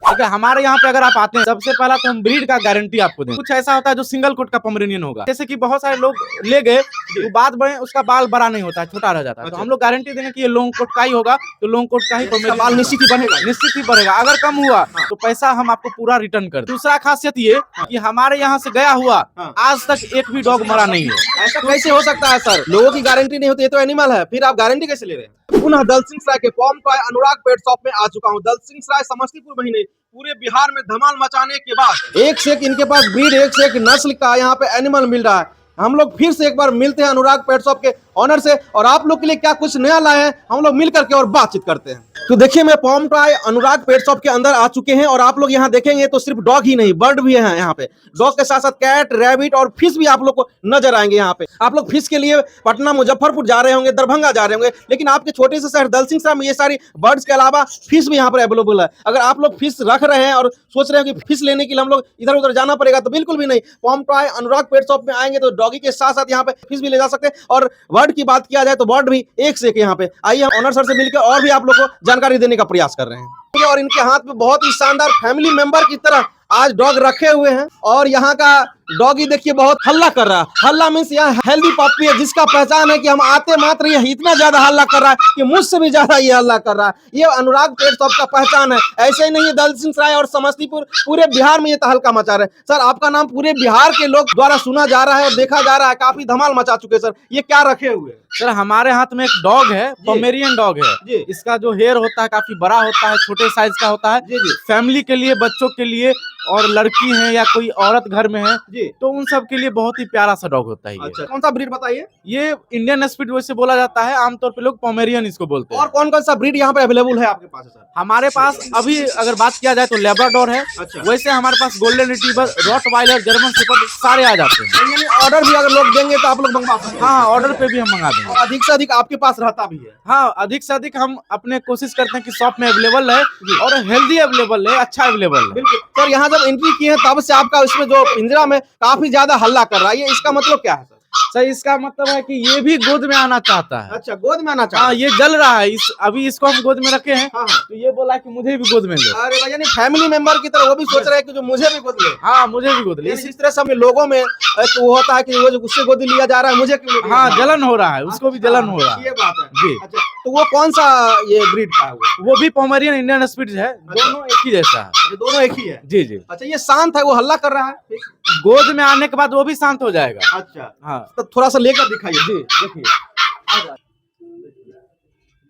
देखिए हमारे यहाँ पे अगर आप आते हैं, सबसे पहला तो हम ब्रीड का गारंटी आपको देंगे। कुछ ऐसा होता है जो सिंगल कोट का पोमेरेनियन होगा, जैसे कि बहुत सारे लोग ले गए तो बाद में उसका बाल बड़ा नहीं होता है, छोटा रह जाता है। तो हम लोग गारंटी देंगे कि ये लॉन्ग कोट का ही होगा, तो लॉन्ग कोट का ही पोमेरेनियन बाल निश्चित ही बढ़ेगा। निश्चित ही बढ़ेगा। अगर कम हुआ तो पैसा हम आपको पूरा रिटर्न कर दें। दूसरा खासियत ये कि हमारे यहाँ से गया हुआ आज तक एक भी डॉग मरा नहीं है। ऐसा कैसे हो सकता है सर? लोगों की गारंटी नहीं होती, ये तो एनिमल है, फिर आप गारंटी कैसे ले रहे हैं? पुनः दलसिंहसराय के पॉम टॉय अनुराग पेट शॉप में आ चुका हूँ। दलसिंहसराय समस्तीपुर में ही नहीं, पूरे बिहार में धमाल मचाने के बाद एक से एक इनके पास ब्रीड, एक से एक नस्ल का यहाँ पे एनिमल मिल रहा है। हम लोग फिर से एक बार मिलते हैं अनुराग पेट शॉप के ऑनर से, और आप लोग के लिए क्या कुछ नया लाए हैं हम लोग मिल करके और बातचीत करते हैं। तो देखिए, मैं पॉम टॉय अनुराग पेट शॉप के अंदर आ चुके हैं, और आप लोग यहाँ देखेंगे तो सिर्फ डॉग ही नहीं, बर्ड भी है यहाँ पे। डॉग के साथ साथ कैट, रैबिट और फिश भी आप लोग को नजर आएंगे यहाँ पे। आप लोग फिश के लिए पटना, मुजफ्फरपुर जा रहे होंगे, दरभंगा जा रहे होंगे, लेकिन आपके छोटे से शहर दलसिंहसराय में ये सारी बर्ड्स के अलावा फिश भी यहाँ पर अवेलेबल है। अगर आप लोग फिश रख रहे हैं और सोच रहे हैं कि फिश लेने के लिए हम लोग इधर उधर जाना पड़ेगा, तो बिल्कुल भी नहीं। पॉम टॉय अनुराग पेट शॉप में आएंगे तो डॉगी के साथ साथ यहाँ पे फिश भी ले जा सकते हैं, और बर्ड की बात किया जाए तो बर्ड भी एक से एक यहाँ पे। आइए हम ऑनर सर से मिलकर और भी आप लोग को जानकारी देने का प्रयास कर रहे हैं। और इनके हाथ में बहुत ही शानदार फैमिली मेंबर की तरह आज डॉग रखे हुए हैं, और यहाँ का डॉगी देखिए बहुत हल्ला कर रहा है। हल्ला मीन्स यहाँ हेल्दी पप्पी है, जिसका पहचान है कि हम आते मात्र ये इतना ज्यादा हल्ला कर रहा है कि मुझसे भी ज्यादा ये हल्ला कर रहा है। ये अनुराग पेट शॉप का पहचान है। ऐसे ही नहीं है, दलसिंहसराय और समस्तीपुर पूरे बिहार में ये तहलका मचा रहे हैं। सर, आपका नाम पूरे बिहार के लोग द्वारा सुना जा रहा है और देखा जा रहा है, काफी धमाल मचा चुके हैं। सर, ये क्या रखे हुए हैं? सर, हमारे हाथ में एक डॉग है, पोमेरियन डॉग है। इसका जो हेयर होता है काफी बड़ा होता है, छोटे साइज का होता है। फैमिली के लिए, बच्चों के लिए, और लड़की है या कोई औरत घर में है तो उन सब के लिए बहुत ही प्यारा सा डॉग होता है। अच्छा, कौन सा ब्रीड बताइए? ये इंडियन स्पीड वैसे बोला जाता है, आमतौर पे लोग पोमेरियन इसको बोलते हैं। और कौन कौन सा ब्रीड यहाँ पे अवेलेबल है आपके पास? सर, हमारे पास अभी अगर बात किया जाए तो लेब्राडोर है। अच्छा। वैसे हमारे पास golden retriever, Rottweiler, German shepherd सारे आ जाते हैं। यानी ऑर्डर भी अगर लोग देंगे तो आप लोग मंगवा सकते हैं? हाँ, ऑर्डर पे भी हम मंगा देंगे। और अधिक से अधिक आपके पास रहता भी है? हाँ, अधिक से अधिक हम अपने कोशिश करते हैं कि शॉप में अवेलेबल है, और हेल्दी अवेलेबल है, अच्छा अवेलेबल है। बिल्कुल। सर, यहाँ जब एंट्री किए हैं तब से आपका इसमें जो पिंजरा में काफी ज्यादा हल्ला कर रहा है, ये इसका मतलब क्या है? सर, इसका मतलब है कि ये भी गोद में आना चाहता है। अच्छा, गोद में आना चाहता है। हाँ, ये जल रहा है। अभी इसको हम गोद में रखे हैं। हाँ। तो ये बोला कि मुझे भी गोद में लो। अरे भाई, यानी फैमिली मेंबर की तरह वो भी सोच रहे हैं कि जो मुझे भी गोद ले। हाँ, मुझे भी गोद ले। इस तरह से लोगों में एक वो होता है कि वो जो उससे गोद लिया जा रहा है, मुझे क्यों नहीं? हाँ, जलन हो रहा है, उसको भी जलन हो रहा है। ये बात है जी। अच्छा, तो वो कौन सा ये ब्रीड का है? वो भी पोमेरियन इंडियन स्पीड है, दोनों एक ही जैसा है। ये दोनों एक ही है? जी जी। अच्छा, ये शांत है, वो हल्ला कर रहा है? गोद में आने के बाद वो भी शांत हो जाएगा। अच्छा हाँ, तो थोड़ा सा लेकर दिखाइए। जी देखिए,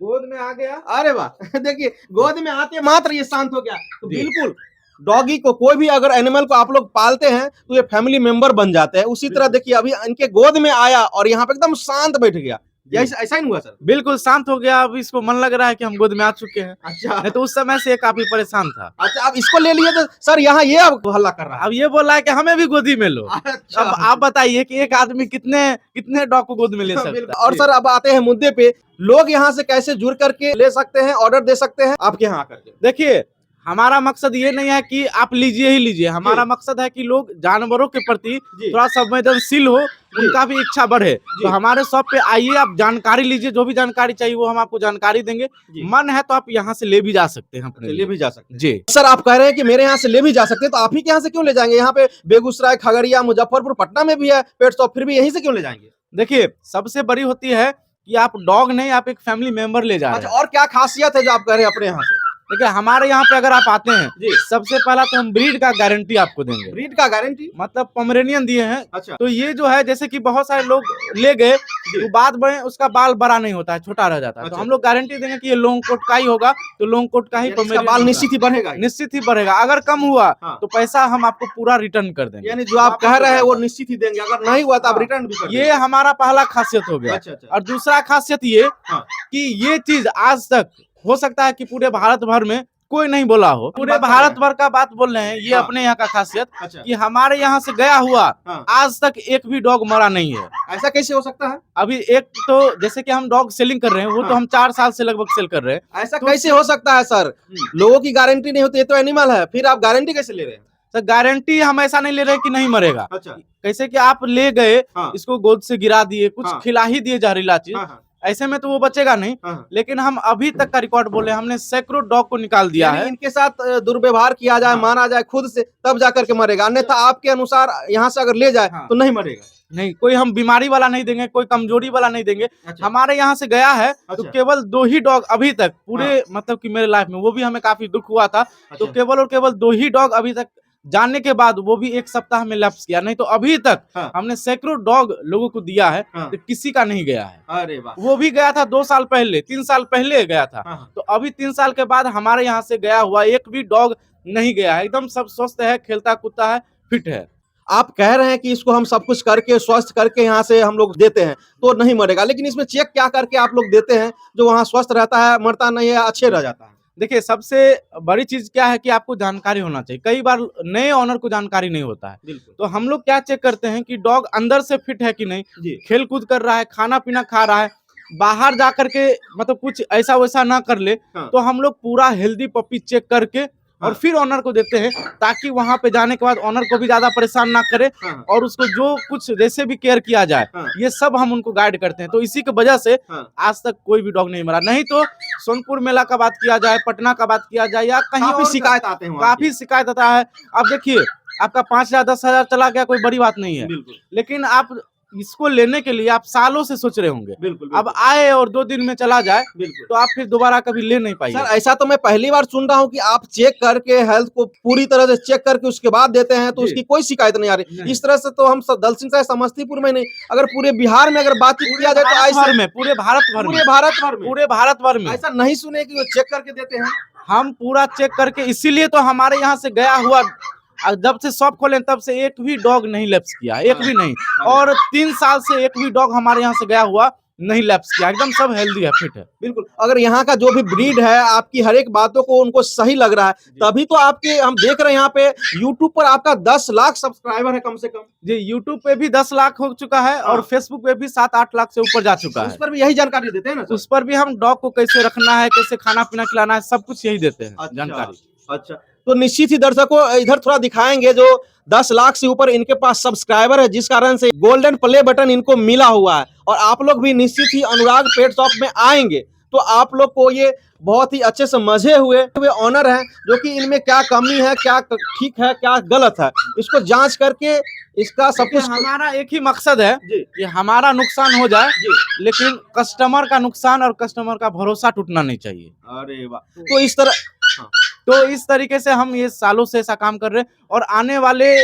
गोद में आ गया। अरे वाह देखिए, गोद में आते मात्र ये शांत हो गया। तो बिल्कुल डॉगी को, कोई भी अगर एनिमल को आप लोग पालते हैं तो ये फैमिली मेंबर बन जाते हैं। उसी तरह देखिए, अभी इनके गोद में आया और यहाँ पे एकदम शांत बैठ गया। ऐसा ही नहीं हुआ सर? बिल्कुल शांत हो गया। अब इसको मन लग रहा है कि हम गोद में आ चुके हैं। अच्छा, नहीं तो उस समय से काफी परेशान था। अच्छा, अब इसको ले लिए तो सर यहाँ ये अब हल्ला कर रहा है। अब ये बोला है कि हमें भी गोदी में लो। अच्छा। अब आप बताइए कि एक आदमी कितने कितने डॉग को गोद में ले सकता है। और सर, अब आते हैं मुद्दे पे, लोग यहाँ से कैसे जुड़ करके ले सकते हैं, ऑर्डर दे सकते हैं आपके यहाँ आकर के? देखिए, हमारा मकसद ये नहीं है कि आप लीजिए ही लीजिए। हमारा मकसद है कि लोग जानवरों के प्रति थोड़ा संवेदनशील हो, उनका भी इच्छा बढ़े। तो हमारे शॉप पे आइए, आप जानकारी लीजिए, जो भी जानकारी चाहिए वो हम आपको जानकारी देंगे। मन है तो आप यहाँ से ले भी जा सकते हैं, अपने ले भी जा सकते हैं। जी सर, आप कह रहे हैं कि मेरे यहाँ से ले भी जा सकते हैं, तो आप ही के यहाँ से क्यों ले जाएंगे? यहाँ पे बेगूसराय, खगड़िया, मुजफ्फरपुर, पटना में भी है पेट शॉप, फिर भी यहीं से क्यों ले जाएंगे? देखिए, सबसे बड़ी होती है कि आप डॉग नहीं, आप एक फैमिली मेंबर ले जा रहे हैं। अच्छा, और क्या खासियत है जो आप कह रहे हैं अपने यहाँ से? देखिए, हमारे यहाँ पे अगर आप आते हैं, सबसे पहला तो हम ब्रीड का गारंटी आपको देंगे। ब्रीड का गारंटी मतलब पोमेरेनियन दिए हैं। अच्छा। तो ये जो है, जैसे कि बहुत सारे लोग ले गए तो बाद में उसका बाल बड़ा नहीं होता है, छोटा रह जाता है। अच्छा। तो हम लोग गारंटी देंगे कि ये लॉन्ग कोट का ही होगा, तो लॉन्ग कोट का ही इसका बाल निश्चित ही बढ़ेगा? निश्चित ही बढ़ेगा। अगर कम हुआ तो पैसा हम आपको पूरा रिटर्न कर देंगे। यानी जो आप कह रहे हैं वो निश्चित ही देंगे, अगर नहीं हुआ तो आप रिटर्न भी कर देंगे? ये हमारा पहला खासियत हो गया। अच्छा, अच्छा। और दूसरा खासियत ये कि ये चीज आज तक हो सकता है कि पूरे भारत भर में कोई नहीं बोला हो। पूरे भारत भर का बात बोल रहे हैं। ये अपने यहाँ का खासियत कि हमारे यहाँ से गया हुआ आज तक एक भी डॉग मरा नहीं है। ऐसा कैसे हो सकता है? अभी एक तो जैसे कि हम डॉग सेलिंग कर रहे हैं, वो तो हम 4 साल से लगभग सेल कर रहे हैं। ऐसा कैसे हो सकता है सर? लोगों की गारंटी नहीं होती, ये तो एनिमल है, फिर आप गारंटी कैसे ले रहे हैं? सर, गारंटी हम ऐसा नहीं ले रहे कि नहीं मरेगा। अच्छा। कैसे कि आप ले गए, इसको गोद से गिरा दिए, कुछ खिला ही दिए जहरीला चीज, ऐसे में तो वो बचेगा नहीं। हाँ। लेकिन हम अभी तक का रिकॉर्ड बोले, हमने सैकड़ों डॉग को निकाल दिया यानी है। इनके साथ दुर्व्यवहार किया जाए, हाँ। मारा जाए खुद से, तब जाकर के मरेगा, अन्यथा आपके अनुसार यहाँ से अगर ले जाए हाँ। तो नहीं मरेगा। नहीं, कोई हम बीमारी वाला नहीं देंगे, कोई कमजोरी वाला नहीं देंगे। अच्छा। हमारे यहाँ से गया है तो अच्छा। केवल 2 ही डॉग अभी तक पूरे हाँ। मतलब कि मेरे लाइफ में, वो भी हमें काफी दुख हुआ था। तो अच्छा। केवल और केवल 2 ही डॉग अभी तक जानने के बाद, वो भी 1 सप्ताह में लैप्स किया। नहीं तो अभी तक हाँ। हमने सैकड़ों डॉग लोगों को दिया है, हाँ। तो किसी का नहीं गया है। अरे वाह। वो भी गया था 2 साल पहले, 3 साल पहले गया था। हाँ। तो अभी 3 साल के बाद हमारे यहाँ से गया हुआ एक भी डॉग नहीं गया है। एकदम सब स्वस्थ है, खेलता कूदता है, फिट है। आप कह रहे हैं कि इसको हम सब कुछ करके स्वस्थ करके यहाँ से हम लोग देते हैं तो नहीं मरेगा, लेकिन इसमें चेक क्या करके आप लोग देते हैं जो वहाँ स्वस्थ रहता है, मरता नहीं है, अच्छे रह जाता है? देखिए, सबसे बड़ी चीज क्या है कि आपको जानकारी होना चाहिए। कई बार नए ओनर को जानकारी नहीं होता है। बिल्कुल। तो हम लोग क्या चेक करते हैं कि डॉग अंदर से फिट है कि नहीं, जी। खेल कूद कर रहा है, खाना पीना खा रहा है, बाहर जा करके मतलब कुछ ऐसा वैसा ना कर ले। हाँ। तो हम लोग पूरा हेल्दी पपी चेक करके और हाँ। फिर ओनर को देते हैं, ताकि वहां पे जाने के बाद ओनर को भी ज्यादा परेशान ना करे। हाँ। और उसको जो कुछ जैसे भी केयर किया जाए, हाँ। ये सब हम उनको गाइड करते हैं। तो इसी की वजह से हाँ। आज तक कोई भी डॉग नहीं मरा। नहीं तो सोनपुर मेला का बात किया जाए, पटना का बात किया जाए, या कहीं काफी और शिकायत आते हैं वहाँ काफी शिकायत आता है। अब देखिए, आपका 5,000 10,000 चला गया, कोई बड़ी बात नहीं की। है। बिल्कुल लेकिन आप इसको लेने के लिए आप सालों से सोच रहे होंगे। बिल्कुल। अब आए और 2 दिन में चला जाए, बिल्कुल। तो आप फिर दोबारा कभी ले नहीं पाइए। सर, ऐसा तो मैं पहली बार सुन रहा हूँ कि आप चेक करके हेल्थ को पूरी तरह से चेक करके उसके बाद देते हैं, तो जी। उसकी कोई शिकायत नहीं आ रही। नहीं। इस तरह से तो हम दल सिंह साहब समस्तीपुर में नहीं, अगर पूरे बिहार में अगर बातचीत किया जाए तो भारत भर ऐसे में, पूरे भारत भर में, पूरे भारत भर में पूरे भारत भर में ऐसा नहीं सुने कि वो चेक करके देते हैं। हम पूरा चेक करके, इसीलिए तो हमारे यहाँ से गया हुआ, जब से शॉप खोले तब से एक भी डॉग नहीं लैप्स किया, एक भी नहीं। और 3 साल से एक भी डॉग हमारे यहाँ से गया हुआ नहीं लैप्स किया। एकदम सब हेल्दी है, फिट है। बिल्कुल। अगर यहाँ का जो भी ब्रीड है, आपकी हर एक बातों को उनको सही लग रहा है, तभी तो आपके हम देख रहे हैं यहाँ पे यूट्यूब पर आपका 10 लाख सब्सक्राइबर है कम से कम। जी, यूट्यूब पे भी 10 लाख हो चुका है और फेसबुक पे भी 7-8 लाख से ऊपर जा चुका उस है। पर भी यही जानकारी देते हैं ना सर? उस पर भी हम डॉग को कैसे रखना है, कैसे खाना पीना खिलाना है, सब कुछ यही देते हैं जानकारी। अच्छा, तो निश्चित ही दर्शकों इधर थोड़ा दिखाएंगे, जो 10 लाख से ऊपर इनके पास सब्सक्राइबर है, जिस कारण से गोल्डन प्ले बटन इनको मिला हुआ है। और आप लोग भी निश्चित ही अनुराग पेट शॉप में आएंगे तो आप लोग को ये बहुत ही अच्छे से मजे हुए ऑनर हैं, जो कि इनमें क्या कमी है, क्या ठीक है, क्या गलत है, इसको जांच करके इसका सब कुछ। हमारा एक ही मकसद है जी। कि हमारा नुकसान हो जाए, जी। लेकिन कस्टमर का नुकसान और कस्टमर का भरोसा टूटना नहीं चाहिए। अरे वाह। तो इस तरह तो इस तरीके से हम ये सालों से ऐसा काम कर रहे हैं, और आने वाले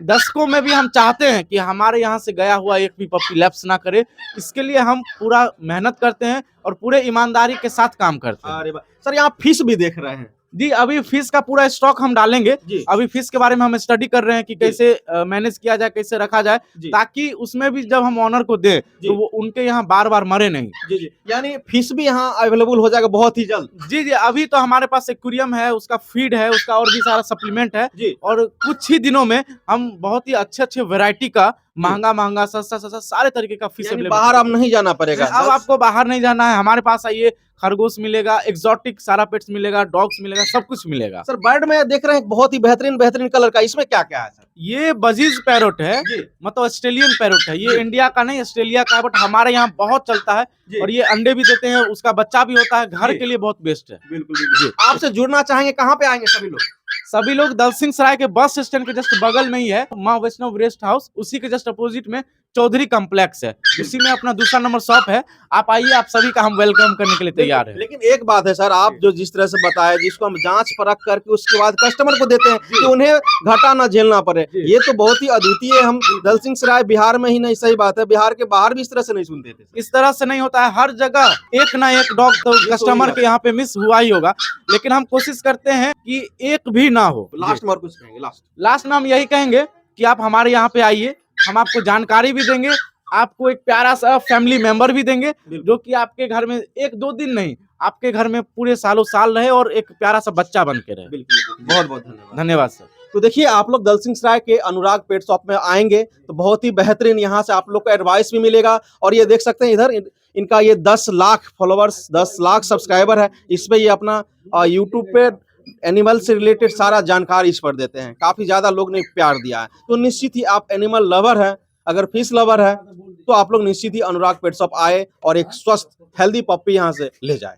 दशकों में भी हम चाहते हैं कि हमारे यहाँ से गया हुआ एक भी पप्पी लैप्स ना करे। इसके लिए हम पूरा मेहनत करते हैं और पूरे ईमानदारी के साथ काम करते हैं। अरे वाह। सर, यहाँ फिश भी देख रहे हैं। जी, अभी फिश का पूरा स्टॉक हम डालेंगे। जी। अभी फिश के बारे में हम स्टडी कर रहे हैं कि कैसे मैनेज किया जाए, कैसे रखा जाए, ताकि उसमें भी जब हम ऑनर को दें तो वो उनके यहाँ बार बार मरे नहीं। जी जी, यानी फिश भी यहाँ अवेलेबल हो जाएगा बहुत ही जल्द। जी जी, अभी तो हमारे पास एक्वेरियम है, उसका फीड है, उसका और भी सारा सप्लीमेंट है। जी। और कुछ ही दिनों में हम बहुत ही अच्छे वैरायटी का, महंगा सस्ता सारे तरीके का फिश अवेलेबल। बाहर अब नहीं जाना पड़ेगा। अब आपको बाहर नहीं जाना है, हमारे पास आइए। खरगोश मिलेगा, एक्सोटिक सारा पेट्स मिलेगा, डॉग्स मिलेगा, सब कुछ मिलेगा। सर, बर्ड में देख रहे हैं बहुत ही बेहतरीन कलर का, इसमें क्या क्या है सर? ये बजीज पैरोट है, मतलब ऑस्ट्रेलियन पैरोट है। ये इंडिया का नहीं, ऑस्ट्रेलिया का, बट हमारे यहाँ बहुत चलता है। और ये अंडे भी देते हैं, उसका बच्चा भी होता है, घर के लिए बहुत बेस्ट है। बिल्कुल। आपसे जुड़ना चाहेंगे, कहाँ पे आएंगे सभी लोग? सभी लोग दलसिंह सराय के बस स्टैंड के जस्ट बगल में ही है माँ वैष्णव रेस्ट हाउस, उसी के जस्ट अपोजिट में चौधरी कॉम्प्लेक्स है, उसी में अपना दूसरा नंबर शॉप है। आप आइए, आप सभी का हम वेलकम करने के लिए तैयार है। लेकिन एक बात है सर, आप जो जिस तरह से बताया, जिसको हम जांच परख करके उसके बाद कस्टमर को देते हैं कि उन्हें घाटा ना झेलना पड़े, ये तो बहुत ही अद्वितीय। हम दलसिंह सराय बिहार में ही नहीं, सही बात है, बिहार के बाहर भी इस तरह से नहीं सुनते थे। इस तरह से नहीं होता है, हर जगह एक ना एक डॉग तो कस्टमर के यहाँ पे मिस हुआ ही होगा, लेकिन हम कोशिश करते हैं कि एक भी ना हो। लास्ट में और कुछ कहेंगे? लास्ट में हम यही कहेंगे कि आप हमारे यहाँ पे आइए, हम आपको जानकारी भी देंगे, आपको एक प्यारा सा फैमिली मेंबर भी देंगे, जो कि आपके घर में 1-2 दिन नहीं, आपके घर में पूरे सालों साल रहे और एक प्यारा सा बच्चा बन के रहे। बिल्कुल। बहुत बहुत धन्यवाद। धन्यवाद सर। तो देखिए, आप लोग दलसिंह सराय के अनुराग पेट शॉप में आएंगे तो बहुत ही बेहतरीन यहाँ से आप लोग को एडवाइस भी मिलेगा। और ये देख सकते हैं इधर इनका ये 10 लाख फॉलोवर्स, 10 लाख सब्सक्राइबर है। इस पे ये अपना यूट्यूब पे एनिमल से रिलेटेड सारा जानकारी इस पर देते हैं। काफी ज्यादा लोग ने प्यार दिया है। तो निश्चित ही आप एनिमल लवर है, अगर फिश लवर है तो आप लोग निश्चित ही अनुराग पेट शॉप आए और एक स्वस्थ हेल्दी पप्पी यहाँ से ले जाए।